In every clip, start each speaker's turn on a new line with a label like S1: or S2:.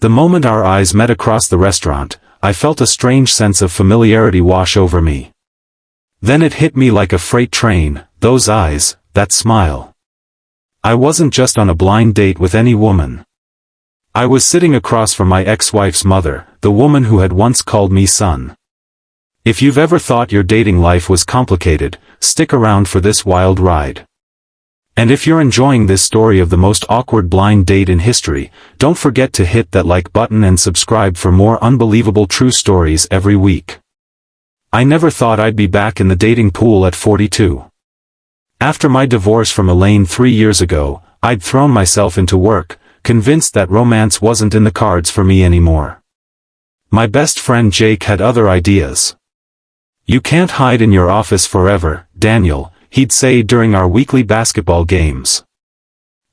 S1: The moment our eyes met across the restaurant, I felt a strange sense of familiarity wash over me. Then it hit me like a freight train, those eyes, that smile. I wasn't just on a blind date with any woman. I was sitting across from my ex-wife's mother, the woman who had once called me son. If you've ever thought your dating life was complicated, stick around for this wild ride. And if you're enjoying this story of the most awkward blind date in history, don't forget to hit that like button and subscribe for more unbelievable true stories every week. I never thought I'd be back in the dating pool at 42. After my divorce from Elaine 3 years ago, I'd thrown myself into work, convinced that romance wasn't in the cards for me anymore. My best friend Jake had other ideas. "You can't hide in your office forever, Daniel," he'd say during our weekly basketball games.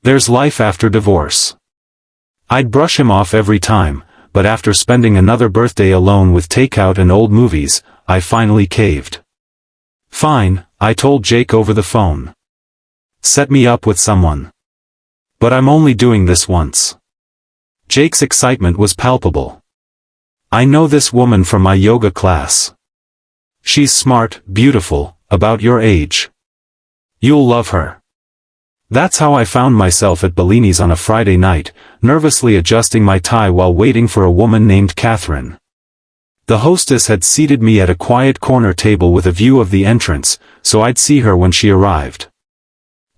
S1: "There's life after divorce." I'd brush him off every time, but after spending another birthday alone with takeout and old movies, I finally caved. "Fine," I told Jake over the phone. "Set me up with someone. But I'm only doing this once." Jake's excitement was palpable. "I know this woman from my yoga class. She's smart, beautiful, about your age. You'll love her." That's how I found myself at Bellini's on a Friday night, nervously adjusting my tie while waiting for a woman named Catherine. The hostess had seated me at a quiet corner table with a view of the entrance, so I'd see her when she arrived.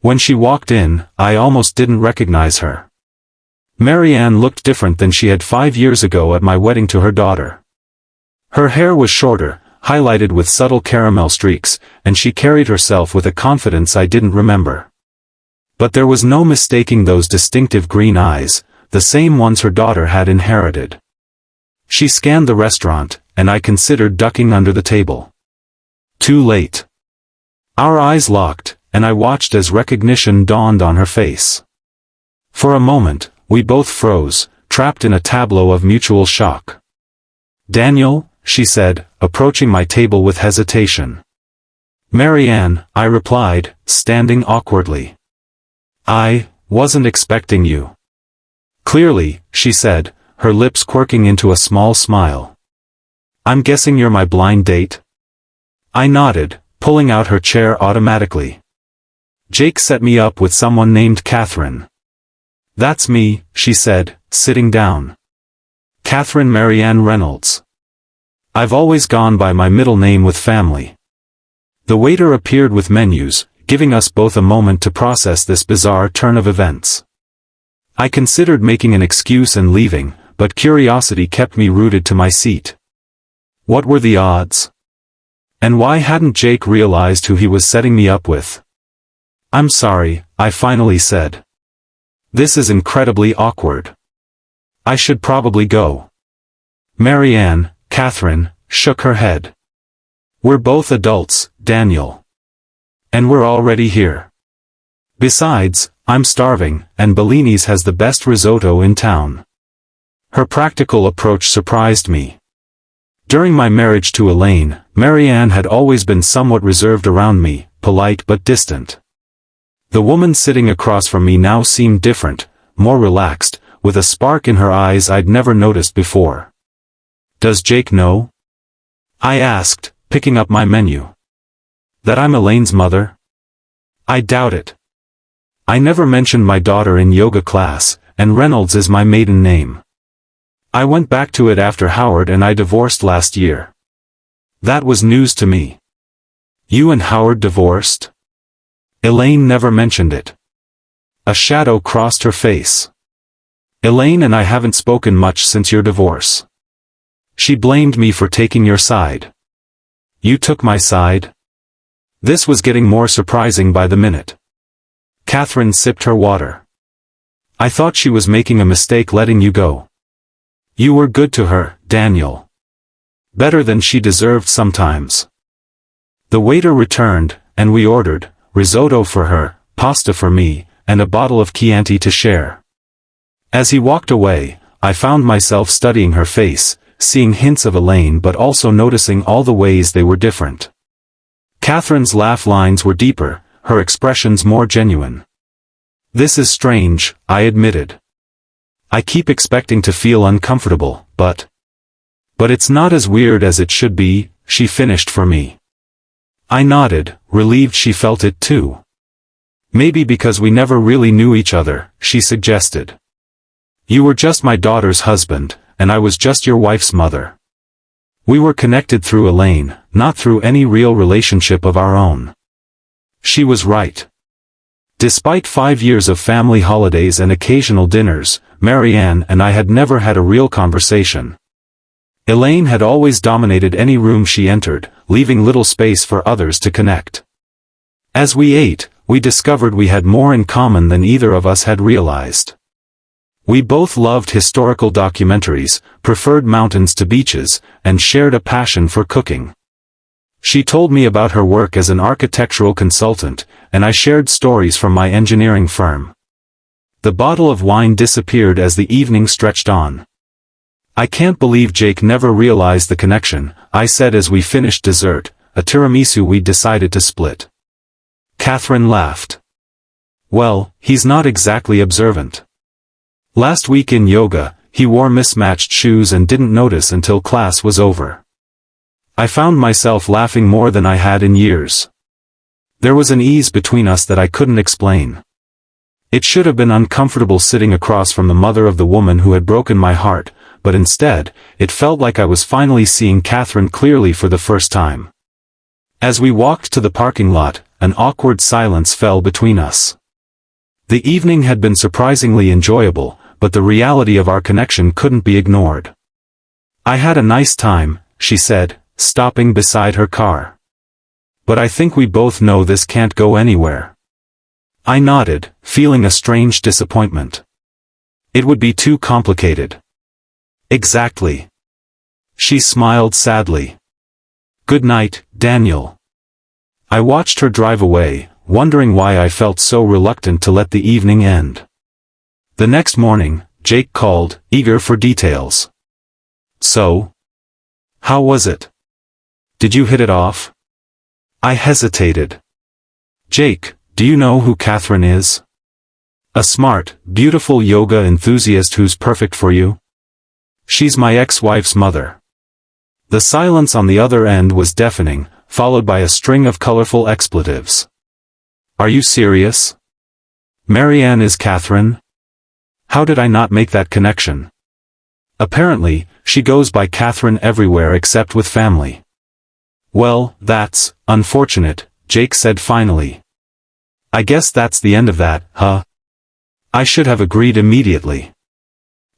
S1: When she walked in, I almost didn't recognize her. Mary Ann looked different than she had 5 years ago at my wedding to her daughter. Her hair was shorter, highlighted with subtle caramel streaks, and she carried herself with a confidence I didn't remember. But there was no mistaking those distinctive green eyes, the same ones her daughter had inherited. She scanned the restaurant, and I considered ducking under the table. Too late. Our eyes locked, and I watched as recognition dawned on her face. For a moment, we both froze, trapped in a tableau of mutual shock. "Daniel," she said, approaching my table with hesitation. "Mary Ann," I replied, standing awkwardly. "I wasn't expecting you." "Clearly," she said, her lips quirking into a small smile. "I'm guessing you're my blind date?" I nodded, pulling out her chair automatically. "Jake set me up with someone named Catherine." "That's me," she said, sitting down. "Catherine Mary Ann Reynolds. I've always gone by my middle name with family." The waiter appeared with menus, giving us both a moment to process this bizarre turn of events. I considered making an excuse and leaving, but curiosity kept me rooted to my seat. What were the odds? And why hadn't Jake realized who he was setting me up with? "I'm sorry," I finally said. "This is incredibly awkward. I should probably go." Mary Ann, Catherine, shook her head. "We're both adults, Daniel. And we're already here. Besides, I'm starving, and Bellini's has the best risotto in town." Her practical approach surprised me. During my marriage to Elaine, Mary Ann had always been somewhat reserved around me, polite but distant. The woman sitting across from me now seemed different, more relaxed, with a spark in her eyes I'd never noticed before. "Does Jake know?" I asked, picking up my menu. "That I'm Elaine's mother?" "I doubt it. I never mentioned my daughter in yoga class, and Reynolds is my maiden name. I went back to it after Howard and I divorced last year." That was news to me. "You and Howard divorced?" Elaine never mentioned it. A shadow crossed her face. "Elaine and I haven't spoken much since your divorce. She blamed me for taking your side." "You took my side?" This was getting more surprising by the minute. Catherine sipped her water. "I thought she was making a mistake letting you go. You were good to her, Daniel. Better than she deserved sometimes." The waiter returned, and we ordered risotto for her, pasta for me, and a bottle of Chianti to share. As he walked away, I found myself studying her face, seeing hints of Elaine but also noticing all the ways they were different. Catherine's laugh lines were deeper, her expressions more genuine. "This is strange," I admitted. I keep expecting to feel uncomfortable, but it's not as weird as it should be, she finished for me. I nodded, relieved she felt it too. Maybe because we never really knew each other, she suggested. You were just my daughter's husband, and I was just your wife's mother. We were connected through Elaine, not through any real relationship of our own. She was right. Despite 5 years of family holidays and occasional dinners, Marianne and I had never had a real conversation. Elaine had always dominated any room she entered, leaving little space for others to connect. As we ate, we discovered we had more in common than either of us had realized. We both loved historical documentaries, preferred mountains to beaches, and shared a passion for cooking. She told me about her work as an architectural consultant, and I shared stories from my engineering firm. The bottle of wine disappeared as the evening stretched on. I can't believe Jake never realized the connection, I said as we finished dessert, a tiramisu we decided to split. Catherine laughed. Well, he's not exactly observant. Last week in yoga, he wore mismatched shoes and didn't notice until class was over. I found myself laughing more than I had in years. There was an ease between us that I couldn't explain. It should have been uncomfortable sitting across from the mother of the woman who had broken my heart, but instead, it felt like I was finally seeing Catherine clearly for the first time. As we walked to the parking lot, an awkward silence fell between us. The evening had been surprisingly enjoyable, but the reality of our connection couldn't be ignored. I had a nice time, she said, stopping beside her car. But I think we both know this can't go anywhere. I nodded, feeling a strange disappointment. It would be too complicated. Exactly. She smiled sadly. Good night, Daniel. I watched her drive away, wondering why I felt so reluctant to let the evening end. The next morning, Jake called, eager for details. So? How was it? Did you hit it off? I hesitated. Jake, do you know who Catherine is? A smart, beautiful yoga enthusiast who's perfect for you? She's my ex-wife's mother. The silence on the other end was deafening, followed by a string of colorful expletives. Are you serious? Marianne is Catherine? How did I not make that connection? Apparently, she goes by Catherine everywhere except with family. Well, that's unfortunate, Jake said finally. I guess that's the end of that, huh? I should have agreed immediately.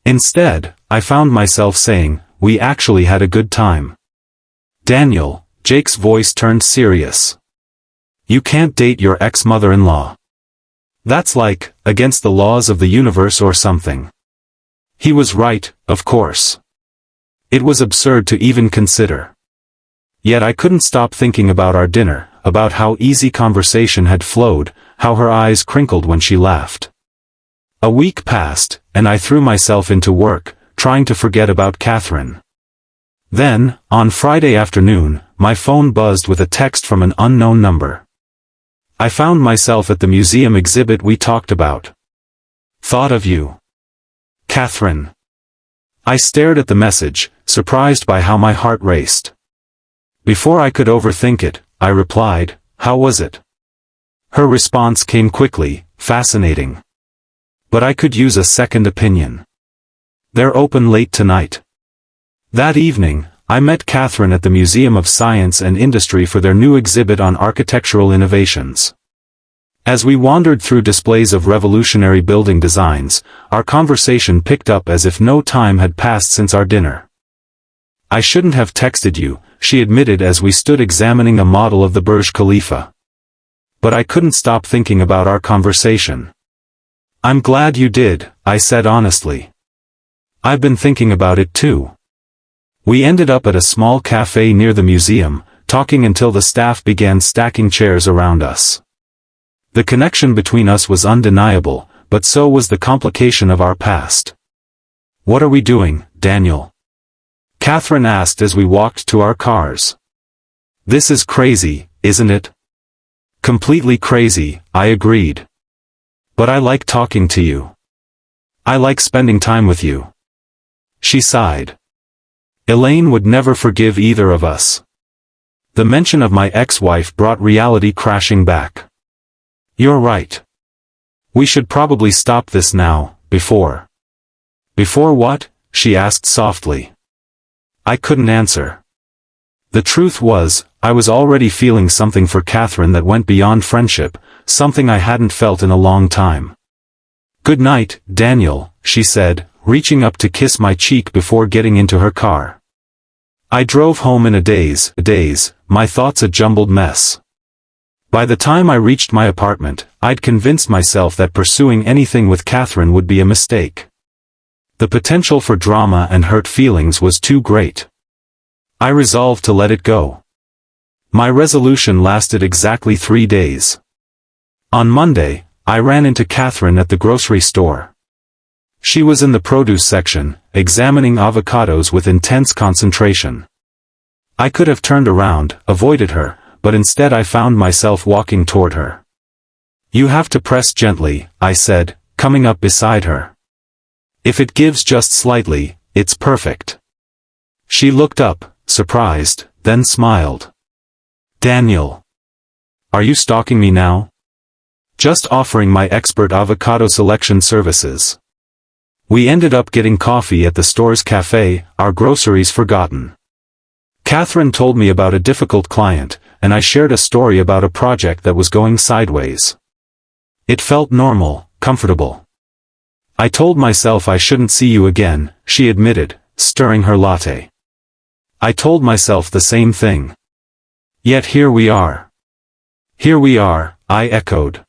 S1: Instead, I found myself saying, we actually had a good time. Daniel, Jake's voice turned serious. You can't date your ex-mother-in-law. That's like, against the laws of the universe or something. He was right, of course. It was absurd to even consider. Yet I couldn't stop thinking about our dinner, about how easy conversation had flowed, how her eyes crinkled when she laughed. A week passed, and I threw myself into work, trying to forget about Catherine. Then, on Friday afternoon, my phone buzzed with a text from an unknown number. I found myself at the museum exhibit we talked about. Thought of you. Catherine. I stared at the message, surprised by how my heart raced. Before I could overthink it, I replied, how was it? Her response came quickly, fascinating. But I could use a second opinion. They're open late tonight. That evening, I met Catherine at the Museum of Science and Industry for their new exhibit on architectural innovations. As we wandered through displays of revolutionary building designs, our conversation picked up as if no time had passed since our dinner. I shouldn't have texted you, she admitted as we stood examining a model of the Burj Khalifa. But I couldn't stop thinking about our conversation. I'm glad you did, I said honestly. I've been thinking about it too. We ended up at a small cafe near the museum, talking until the staff began stacking chairs around us. The connection between us was undeniable, but so was the complication of our past. What are we doing, Daniel? Catherine asked as we walked to our cars. This is crazy, isn't it? Completely crazy, I agreed. But I like talking to you. I like spending time with you. She sighed. Elaine would never forgive either of us. The mention of my ex-wife brought reality crashing back. You're right. We should probably stop this now, before. Before what? She asked softly. I couldn't answer. The truth was, I was already feeling something for Catherine that went beyond friendship, something I hadn't felt in a long time. Good night, Daniel, she said, reaching up to kiss my cheek before getting into her car. I drove home in a daze, my thoughts a jumbled mess. By the time I reached my apartment, I'd convinced myself that pursuing anything with Catherine would be a mistake. The potential for drama and hurt feelings was too great. I resolved to let it go. My resolution lasted exactly 3 days. On Monday, I ran into Catherine at the grocery store. She was in the produce section, examining avocados with intense concentration. I could have turned around, avoided her, but instead I found myself walking toward her. You have to press gently, I said, coming up beside her. If it gives just slightly, it's perfect. She looked up, surprised, then smiled. Daniel. Are you stalking me now? Just offering my expert avocado selection services. We ended up getting coffee at the store's cafe, our groceries forgotten. Catherine told me about a difficult client, and I shared a story about a project that was going sideways. It felt normal, comfortable. I told myself I shouldn't see you again, she admitted, stirring her latte. I told myself the same thing. Yet here we are. Here we are, I echoed.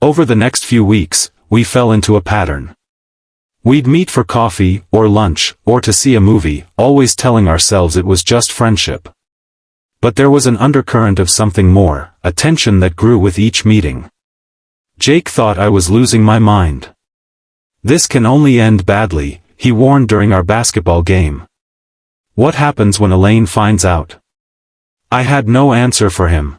S1: Over the next few weeks, we fell into a pattern. We'd meet for coffee, or lunch, or to see a movie, always telling ourselves it was just friendship. But there was an undercurrent of something more, a tension that grew with each meeting. Jake thought I was losing my mind. This can only end badly, he warned during our basketball game. What happens when Elaine finds out? I had no answer for him.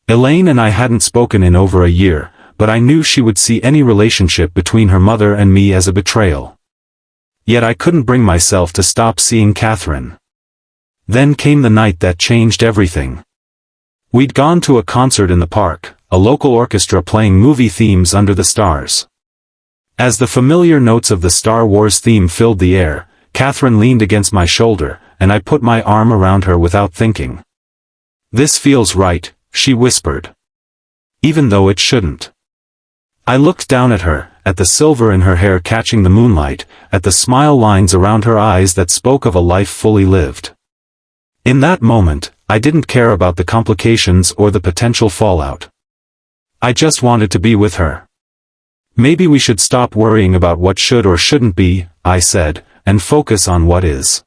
S1: Elaine and I hadn't spoken in over a year, but I knew she would see any relationship between her mother and me as a betrayal. Yet I couldn't bring myself to stop seeing Catherine. Then came the night that changed everything. We'd gone to a concert in the park, a local orchestra playing movie themes under the stars. As the familiar notes of the Star Wars theme filled the air, Catherine leaned against my shoulder, and I put my arm around her without thinking. This feels right, she whispered. Even though it shouldn't. I looked down at her, at the silver in her hair catching the moonlight, at the smile lines around her eyes that spoke of a life fully lived. In that moment, I didn't care about the complications or the potential fallout. I just wanted to be with her. Maybe we should stop worrying about what should or shouldn't be, I said, and focus on what is.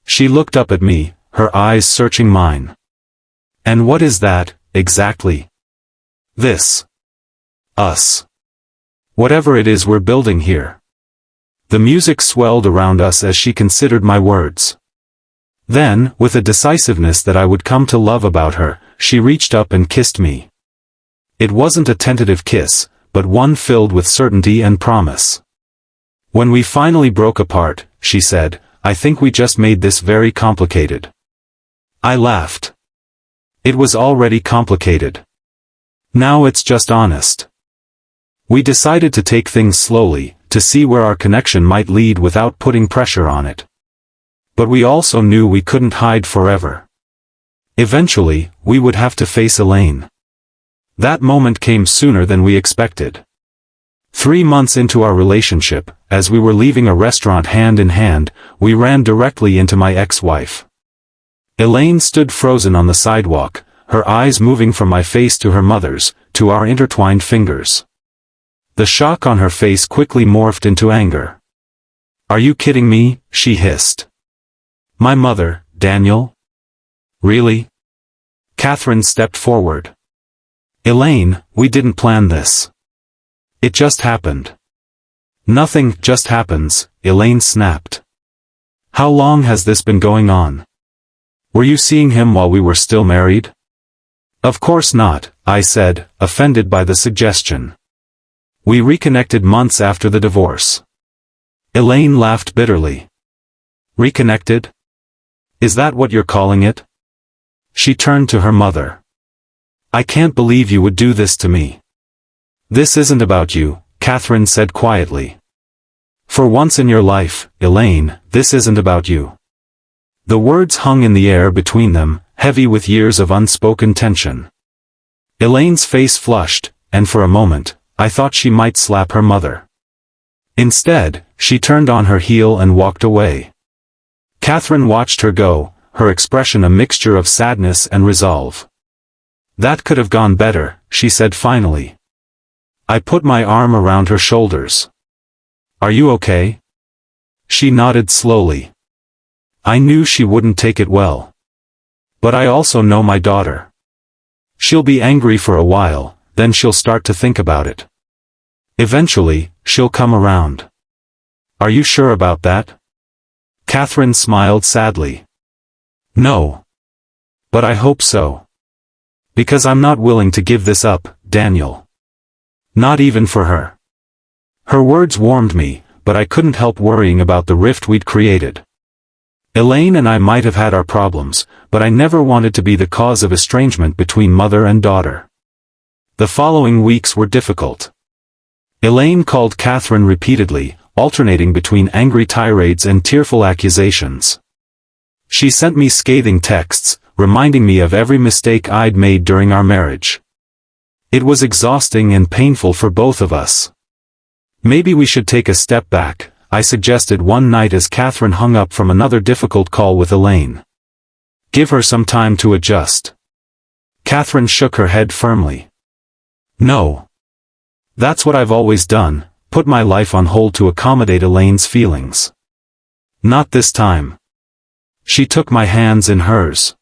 S1: She looked up at me, her eyes searching mine. And what is that, exactly? This. Us. Whatever it is we're building here. The music swelled around us as she considered my words. Then, with a decisiveness that I would come to love about her, she reached up and kissed me. It wasn't a tentative kiss, but one filled with certainty and promise. When we finally broke apart, she said, I think we just made this very complicated. I laughed. It was already complicated. Now it's just honest. We decided to take things slowly, to see where our connection might lead without putting pressure on it. But we also knew we couldn't hide forever. Eventually, we would have to face Elaine. That moment came sooner than we expected. 3 months into our relationship, as we were leaving a restaurant hand in hand, we ran directly into my ex-wife. Elaine stood frozen on the sidewalk, her eyes moving from my face to her mother's, to our intertwined fingers. The shock on her face quickly morphed into anger. Are you kidding me? She hissed. My mother, Daniel? Really? Catherine stepped forward. Elaine, we didn't plan this. It just happened. Nothing just happens, Elaine snapped. How long has this been going on? Were you seeing him while we were still married? Of course not, I said, offended by the suggestion. We reconnected months after the divorce. Elaine laughed bitterly. Reconnected? Is that what you're calling it? She turned to her mother. I can't believe you would do this to me. This isn't about you, Catherine said quietly. For once in your life, Elaine, this isn't about you. The words hung in the air between them, heavy with years of unspoken tension. Elaine's face flushed, and for a moment, I thought she might slap her mother. Instead, she turned on her heel and walked away. Catherine watched her go, her expression a mixture of sadness and resolve. That could have gone better, she said finally. I put my arm around her shoulders. Are you okay? She nodded slowly. I knew she wouldn't take it well. But I also know my daughter. She'll be angry for a while, then she'll start to think about it. Eventually, she'll come around. Are you sure about that? Catherine smiled sadly. No. But I hope so. Because I'm not willing to give this up, Daniel. Not even for her. Her words warmed me, but I couldn't help worrying about the rift we'd created. Elaine and I might have had our problems, but I never wanted to be the cause of estrangement between mother and daughter. The following weeks were difficult. Elaine called Catherine repeatedly, alternating between angry tirades and tearful accusations. She sent me scathing texts, reminding me of every mistake I'd made during our marriage. It was exhausting and painful for both of us. Maybe we should take a step back, I suggested one night as Catherine hung up from another difficult call with Elaine. Give her some time to adjust. Catherine shook her head firmly. No. That's what I've always done, put my life on hold to accommodate Elaine's feelings. Not this time. She took my hands in hers.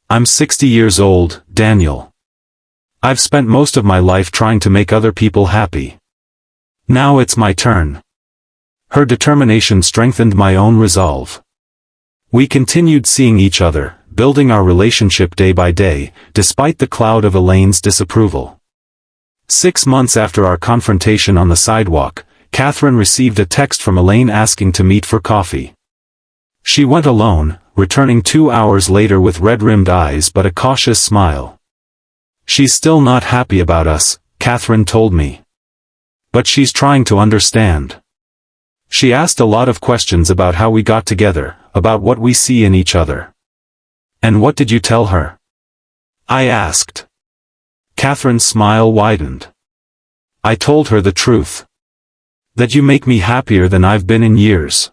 S1: I'm 60 years old, Daniel. I've spent most of my life trying to make other people happy. Now it's my turn. Her determination strengthened my own resolve. We continued seeing each other, building our relationship day by day, despite the cloud of Elaine's disapproval. 6 months after our confrontation on the sidewalk, Catherine received a text from Elaine asking to meet for coffee. She went alone, returning 2 hours later with red-rimmed eyes but a cautious smile. She's still not happy about us, Catherine told me. But she's trying to understand. She asked a lot of questions about how we got together, about what we see in each other. And what did you tell her? I asked. Catherine's smile widened. I told her the truth. That you make me happier than I've been in years.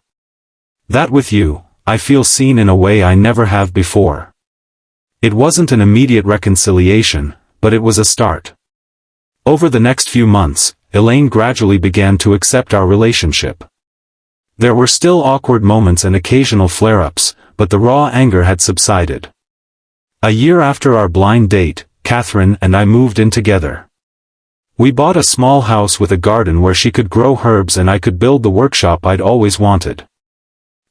S1: That with you, I feel seen in a way I never have before. It wasn't an immediate reconciliation, but it was a start. Over the next few months, Elaine gradually began to accept our relationship. There were still awkward moments and occasional flare-ups, but the raw anger had subsided. A year after our blind date, Catherine and I moved in together. We bought a small house with a garden where she could grow herbs and I could build the workshop I'd always wanted.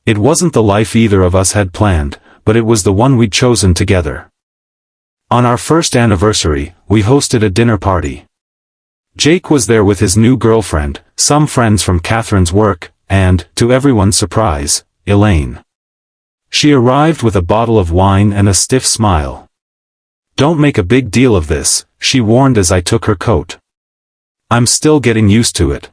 S1: It wasn't the life either of us had planned, but it was the one we'd chosen together. On our first anniversary, we hosted a dinner party. Jake was there with his new girlfriend, some friends from Catherine's work, and, to everyone's surprise, Elaine. She arrived with a bottle of wine and a stiff smile. Don't make a big deal of this, she warned as I took her coat. I'm still getting used to it.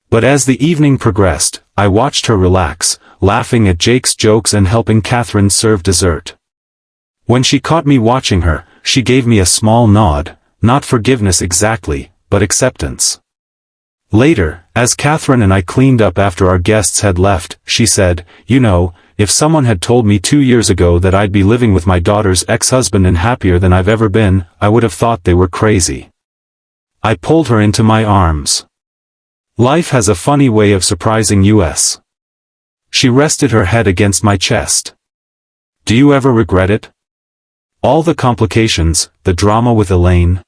S1: But as the evening progressed, I watched her relax, laughing at Jake's jokes and helping Catherine serve dessert. When she caught me watching her, she gave me a small nod, not forgiveness exactly, but acceptance. Later, as Catherine and I cleaned up after our guests had left, she said, you know, if someone had told me 2 years ago that I'd be living with my daughter's ex-husband and happier than I've ever been, I would have thought they were crazy. I pulled her into my arms. Life has a funny way of surprising us. She rested her head against my chest. Do you ever regret it? All the complications, the drama with Elaine?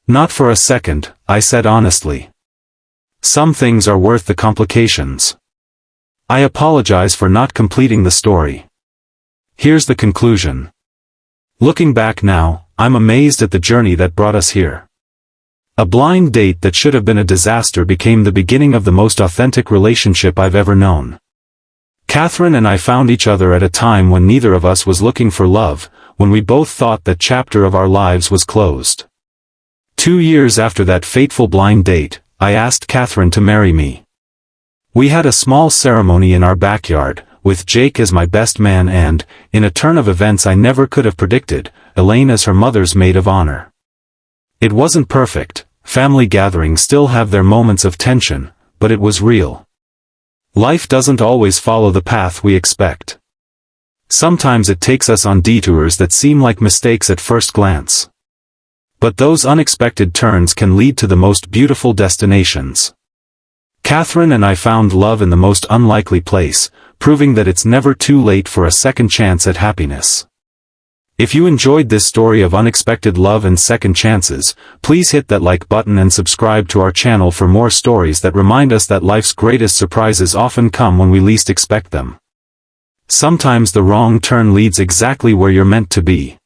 S1: Not for a second, I said honestly. Some things are worth the complications. I apologize for not completing the story. Here's the conclusion. Looking back now, I'm amazed at the journey that brought us here. A blind date that should have been a disaster became the beginning of the most authentic relationship I've ever known. Catherine and I found each other at a time when neither of us was looking for love, when we both thought that chapter of our lives was closed. 2 years after that fateful blind date, I asked Catherine to marry me. We had a small ceremony in our backyard, with Jake as my best man and, in a turn of events I never could have predicted, Elaine as her mother's maid of honor. It wasn't perfect, family gatherings still have their moments of tension, but it was real. Life doesn't always follow the path we expect. Sometimes it takes us on detours that seem like mistakes at first glance. But those unexpected turns can lead to the most beautiful destinations. Catherine and I found love in the most unlikely place, proving that it's never too late for a second chance at happiness. If you enjoyed this story of unexpected love and second chances, please hit that like button and subscribe to our channel for more stories that remind us that life's greatest surprises often come when we least expect them. Sometimes the wrong turn leads exactly where you're meant to be.